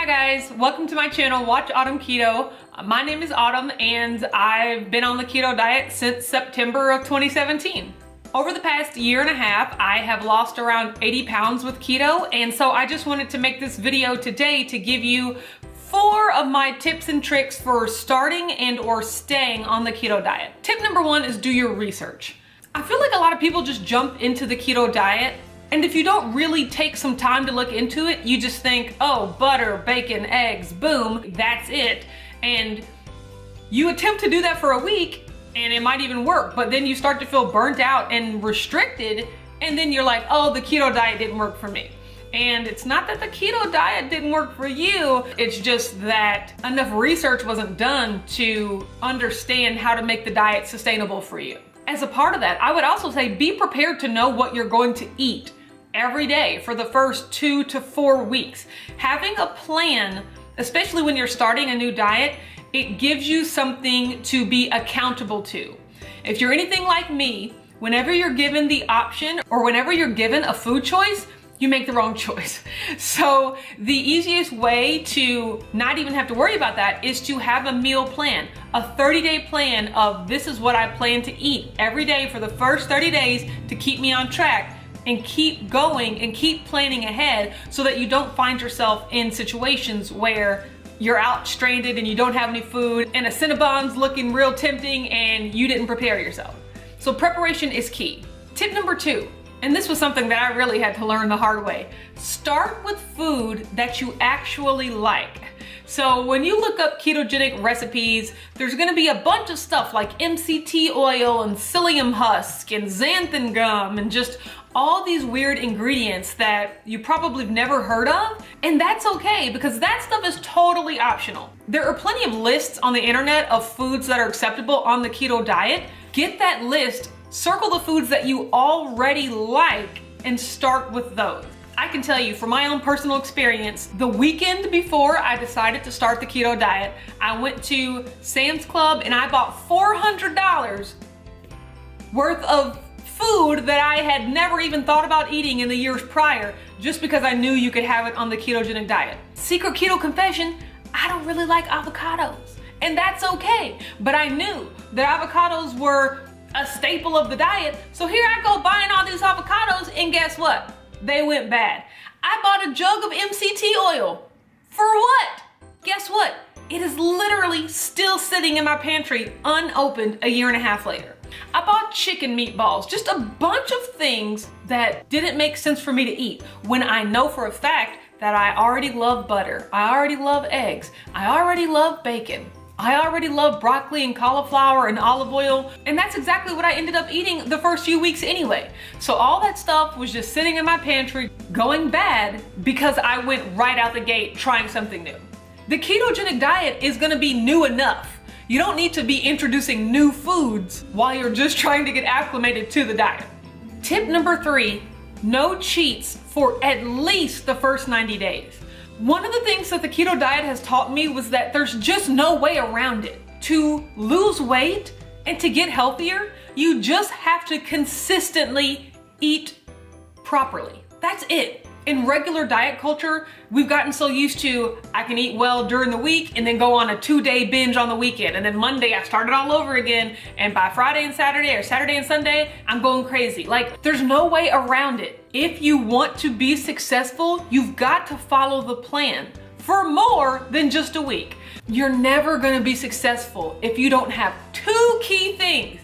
Hi guys, welcome to my channel, Watch Autumn Keto. My name is Autumn and I've been on the keto diet since September of 2017. Over the past year and a half, I have lost around 80 pounds with keto, and so I just wanted to make this video today to give you 4 of my tips and tricks for starting and or staying on the keto diet. Tip number 1 is do your research. I feel like a lot of people just jump into the keto diet, and if you don't really take some time to look into it, you just think, oh, butter, bacon, eggs, boom, that's it. And you attempt to do that for a week and it might even work, but then you start to feel burnt out and restricted, and then you're like, oh, the keto diet didn't work for me. And it's not that the keto diet didn't work for you, it's just that enough research wasn't done to understand how to make the diet sustainable for you. As a part of that, I would also say be prepared to know what you're going to eat every day for the first 2 to 4 weeks. Having a plan, especially when you're starting a new diet, it gives you something to be accountable to. If you're anything like me, whenever you're given the option or whenever you're given a food choice, you make the wrong choice. So the easiest way to not even have to worry about that is to have a meal plan, a 30-day plan of this is what I plan to eat every day for the first 30 days to keep me on track, and keep going and keep planning ahead so that you don't find yourself in situations where you're out stranded and you don't have any food and a Cinnabon's looking real tempting and you didn't prepare yourself. So preparation is key. Tip number 2, and this was something that I really had to learn the hard way. Start with food that you actually like. So when you look up ketogenic recipes, there's gonna be a bunch of stuff like MCT oil and psyllium husk and xanthan gum and just all these weird ingredients that you probably have never heard of. And that's okay, because that stuff is totally optional. There are plenty of lists on the internet of foods that are acceptable on the keto diet. Get that list, circle the foods that you already like, and start with those. I can tell you from my own personal experience, the weekend before I decided to start the keto diet, I went to Sam's Club and I bought $400 worth of food that I had never even thought about eating in the years prior, just because I knew you could have it on the ketogenic diet. Secret keto confession, I don't really like avocados, and that's okay. But I knew that avocados were a staple of the diet, so here I go buying all these avocados, and guess what? They went bad. I bought a jug of MCT oil. For what? Guess what? It is literally still sitting in my pantry unopened a year and a half later. I bought chicken meatballs, just a bunch of things that didn't make sense for me to eat when I know for a fact that I already love butter, I already love eggs, I already love bacon, I already love broccoli and cauliflower and olive oil, and that's exactly what I ended up eating the first few weeks anyway. So all that stuff was just sitting in my pantry going bad because I went right out the gate trying something new. The ketogenic diet is gonna be new enough. You don't need to be introducing new foods while you're just trying to get acclimated to the diet. Tip number 3, no cheats for at least the first 90 days. One of the things that the keto diet has taught me was that there's just no way around it. To lose weight and to get healthier, you just have to consistently eat properly. That's it. In regular diet culture, we've gotten so used to, I can eat well during the week and then go on a 2-day binge on the weekend. And then Monday I start it all over again. And by Friday and Saturday or Saturday and Sunday, I'm going crazy. Like, there's no way around it. If you want to be successful, you've got to follow the plan for more than just a week. You're never gonna be successful if you don't have 2 key things: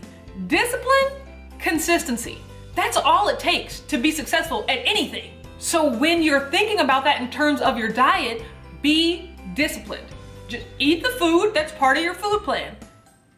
discipline, consistency. That's all it takes to be successful at anything. So when you're thinking about that in terms of your diet, be disciplined. Just eat the food that's part of your food plan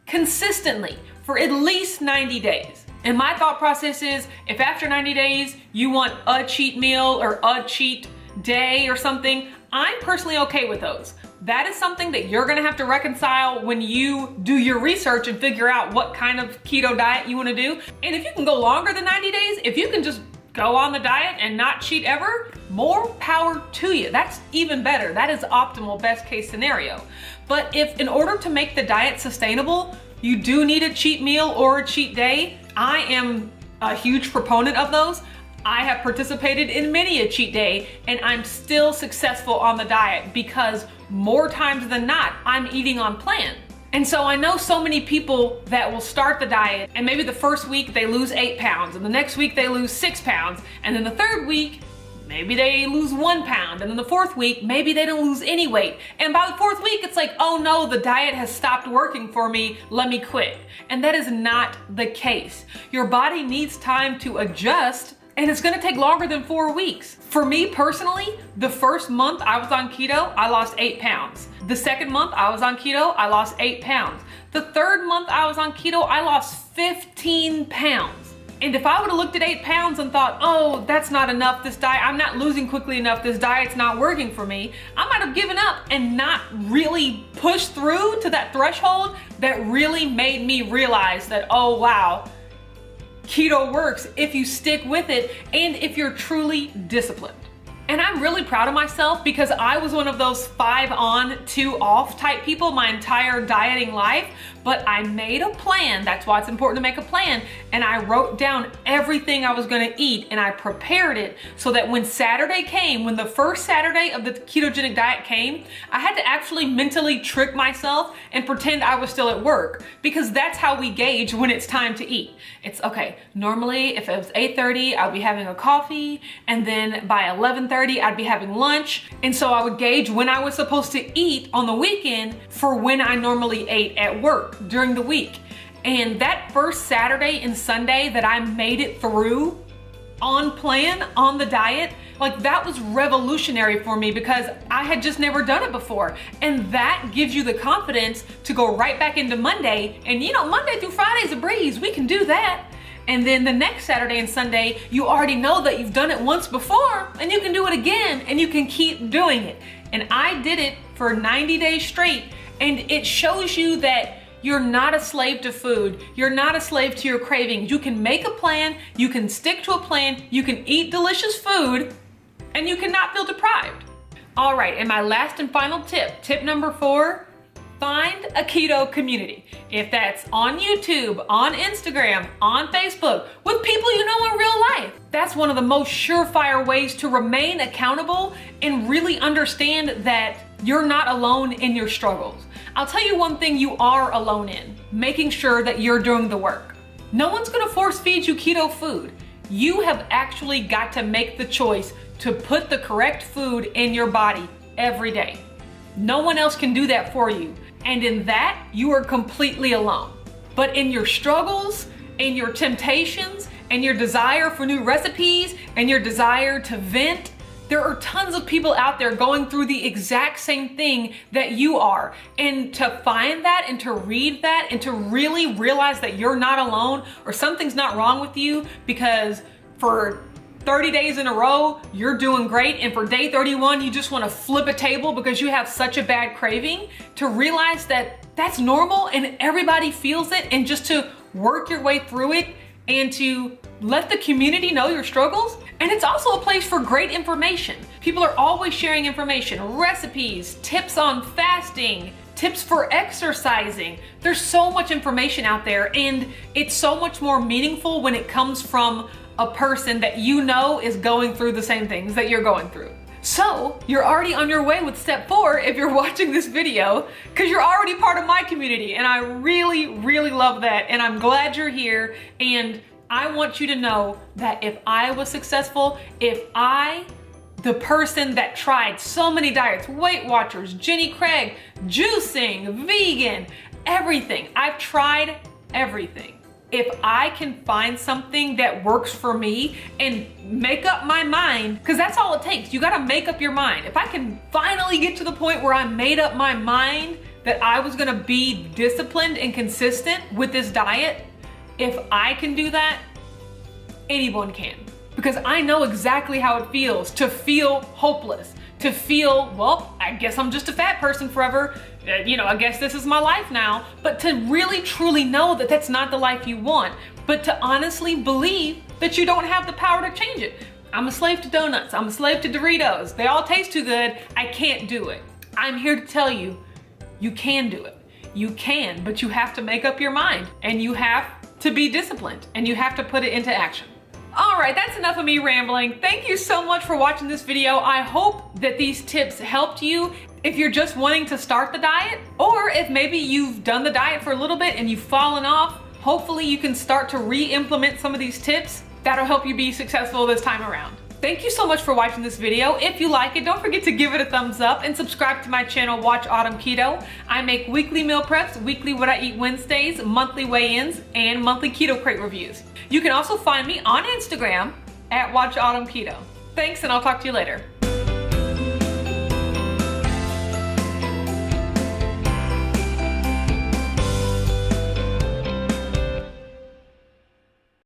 consistently for at least 90 days. And my thought process is, if after 90 days you want a cheat meal or a cheat day or something, I'm personally okay with those. That is something that you're gonna have to reconcile when you do your research and figure out what kind of keto diet you wanna do. And if you can go longer than 90 days, if you can just go on the diet and not cheat ever, more power to you. That's even better. That is optimal, best case scenario. But if in order to make the diet sustainable, you do need a cheat meal or a cheat day, I am a huge proponent of those. I have participated in many a cheat day and I'm still successful on the diet because more times than not, I'm eating on plan. And so I know so many people that will start the diet and maybe the first week they lose 8 pounds and the next week they lose 6 pounds. And then the third week, maybe they lose 1 pound. And then the fourth week, maybe they don't lose any weight. And by the fourth week, it's like, oh no, the diet has stopped working for me. Let me quit. And that is not the case. Your body needs time to adjust, and it's gonna take longer than 4 weeks. For me personally, the first month I was on keto, I lost 8 pounds. The second month I was on keto, I lost 8 pounds. The third month I was on keto, I lost 15 pounds. And if I would have looked at 8 pounds and thought, oh, that's not enough, this diet, I'm not losing quickly enough, this diet's not working for me, I might have given up and not really pushed through to that threshold that really made me realize that, oh wow, keto works if you stick with it and if you're truly disciplined. And I'm really proud of myself because I was one of those 5 on, 2 off type people my entire dieting life, but I made a plan. That's why it's important to make a plan. And I wrote down everything I was gonna eat and I prepared it so that when Saturday came, when the first Saturday of the ketogenic diet came, I had to actually mentally trick myself and pretend I was still at work, because that's how we gauge when it's time to eat. It's okay, normally if it was 8:30, I'll be having a coffee, and then by 11:30, I'd be having lunch. And so I would gauge when I was supposed to eat on the weekend for when I normally ate at work during the week. And that first Saturday and Sunday that I made it through on plan, on the diet, like that was revolutionary for me because I had just never done it before. And that gives you the confidence to go right back into Monday. And you know, Monday through Friday's a breeze, we can do that. And then the next Saturday and Sunday, you already know that you've done it once before and you can do it again and you can keep doing it. And I did it for 90 days straight, and it shows you that you're not a slave to food. You're not a slave to your cravings. You can make a plan, you can stick to a plan, you can eat delicious food, and you cannot feel deprived. All right, and my last and final tip number 4, find a keto community. If that's on YouTube, on Instagram, on Facebook, with people you know in real life. That's one of the most surefire ways to remain accountable and really understand that you're not alone in your struggles. I'll tell you one thing you are alone in, making sure that you're doing the work. No one's gonna force feed you keto food. You have actually got to make the choice to put the correct food in your body every day. No one else can do that for you. And in that, you are completely alone. But in your struggles, in your temptations, and your desire for new recipes, and your desire to vent, there are tons of people out there going through the exact same thing that you are. And to find that and to read that and to really realize that you're not alone or something's not wrong with you because for 30 days in a row, you're doing great, and for day 31, you just want to flip a table because you have such a bad craving, to realize that that's normal and everybody feels it, and just to work your way through it and to let the community know your struggles. And it's also a place for great information. People are always sharing information, recipes, tips on fasting, tips for exercising. There's so much information out there, and it's so much more meaningful when it comes from a person that you know is going through the same things that you're going through. So you're already on your way with step 4 if you're watching this video, because you're already part of my community, and I really, really love that, and I'm glad you're here. And I want you to know that if I was successful, if I, the person that tried so many diets, Weight Watchers, Jenny Craig, juicing, vegan, everything, I've tried everything. If I can find something that works for me and make up my mind, because that's all it takes. You gotta make up your mind. If I can finally get to the point where I made up my mind that I was gonna be disciplined and consistent with this diet, if I can do that, anyone can. Because I know exactly how it feels to feel hopeless, to feel, well, I guess I'm just a fat person forever. You know, I guess this is my life now. But to really truly know that that's not the life you want, but to honestly believe that you don't have the power to change it. I'm a slave to donuts. I'm a slave to Doritos. They all taste too good. I can't do it. I'm here to tell you, you can do it. You can, but you have to make up your mind, and you have to be disciplined, and you have to put it into action. All right, that's enough of me rambling. Thank you so much for watching this video. I hope that these tips helped you if you're just wanting to start the diet, or if maybe you've done the diet for a little bit and you've fallen off. Hopefully you can start to re-implement some of these tips. That'll help you be successful this time around. Thank you so much for watching this video. If you like it, don't forget to give it a thumbs up and subscribe to my channel, Watch Autumn Keto. I make weekly meal preps, weekly what I eat Wednesdays, monthly weigh-ins, and monthly keto crate reviews. You can also find me on Instagram at Watch Autumn Keto. Thanks, and I'll talk to you later.